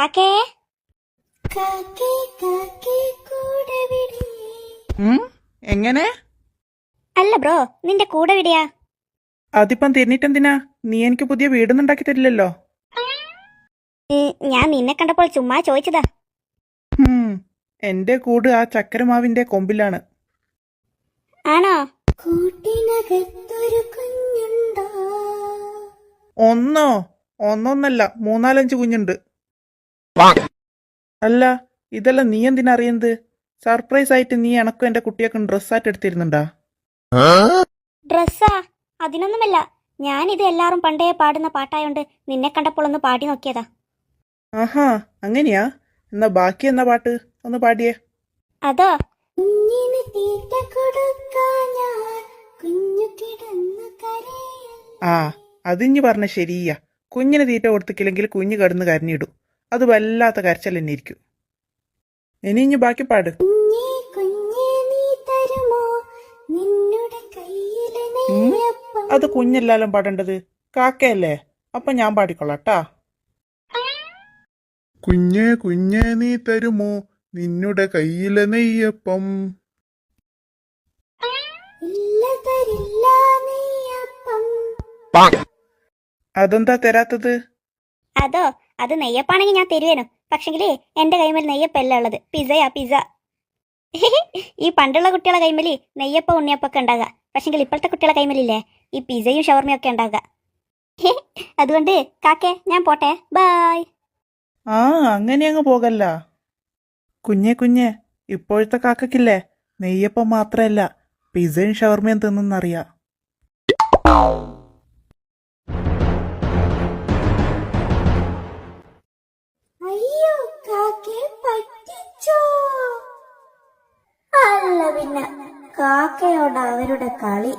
കാക്കേ എങ്ങനെ? അല്ല ബ്രോ, നിന്റെ കൂടെ വിടിയാ? അതിപ്പം തിരിഞ്ഞിട്ടെന്തിനാ? നീ എനിക്ക് പുതിയ വീടൊന്നും ഉണ്ടാക്കി തരില്ലല്ലോ. ഞാൻ നിന്നെ കണ്ടപ്പോൾ ചുമ്മാ ചോദിച്ചതാ. എന്റെ കൂട് ആ ചക്കരമാവിന്റെ കൊമ്പിലാണ്. ആണോ? ഒന്നൊന്നല്ല 3-4 കുഞ്ഞുണ്ട്. അല്ല, ഇതെല്ലാം നീ എന്തിനാ അറിയുന്നത്? സർപ്രൈസ് ആയിട്ട് നീ എനക്കും എന്റെ കുട്ടിയൊക്കെ ഡ്രസ്സായിട്ട് എടുത്തിരുന്നുണ്ടാ? ഡ്രസ്സാ? അതിനൊന്നുമല്ല, ഞാനിത് എല്ലാരും പണ്ടേ പാടുന്ന പാട്ടായോണ്ട് നിന്നെ കണ്ടപ്പോൾ ഒന്ന് പാടി നോക്കിയതാ. ആഹാ, അങ്ങനെയാ? എന്നാ ബാക്കി എന്നാ പാട്ട് ഒന്ന് പാടിയേ. അതോ? ആ, അതിഞ്ഞ് പറഞ്ഞ ശരിയാ. കുഞ്ഞിന് തീറ്റ കൊടുത്തിക്കില്ലെങ്കിൽ കുഞ്ഞ് കിടന്ന് കരഞ്ഞിടും. അത് വല്ലാത്ത കരച്ചൽ തന്നെ ഇരിക്കും. ഇനി ഇഞ്ഞ് ബാക്കി പാട്. അത് കുഞ്ഞെല്ലാലും പാടേണ്ടത്, കാക്കയല്ലേ? അപ്പൊ ഞാൻ പാടിക്കൊള്ളാട്ടാ. കുഞ്ഞേ കുഞ്ഞേ നീ തരുമോ നിന്നുടെ കയ്യിലെ നെയ്യപ്പം? അതെന്താ തരാത്തത്? അതോ? അത് നെയ്യപ്പാണെങ്കിൽ ഞാൻ തരുവേനു. പക്ഷെങ്കിലേ എന്റെ കൈമേൽ നെയ്യപ്പല്ല ഉള്ളത്, പിസയാ, പിസ. ഈ പണ്ടുള്ള കുട്ടികളെ കൈമേലി നെയ്യപ്പം ഉണ്ണിയപ്പൊക്കെ ഉണ്ടാകുക. പക്ഷെങ്കിൽ ഇപ്പോഴത്തെ കുട്ടികളെ കൈമേലില്ലേ ഈ പിസയും ഷവർമയും ഒക്കെ ഉണ്ടാകുക. അതുകൊണ്ട് കാക്കേ, ഞാൻ പോട്ടെ, ബായ്. ആ, അങ്ങനെ അങ്ങ് പോകല്ല. കുഞ്ഞെ ഇപ്പോഴത്തെ കാക്കക്കില്ലേ നെയ്യപ്പം മാത്രല്ല പിസയും ഷവർമയും തിന്നറിയാ. അയ്യോ, കാക്കയെ പറ്റിച്ചോ? അല്ല പിന്നെ കാക്കയോട് അവരുടെ കളി.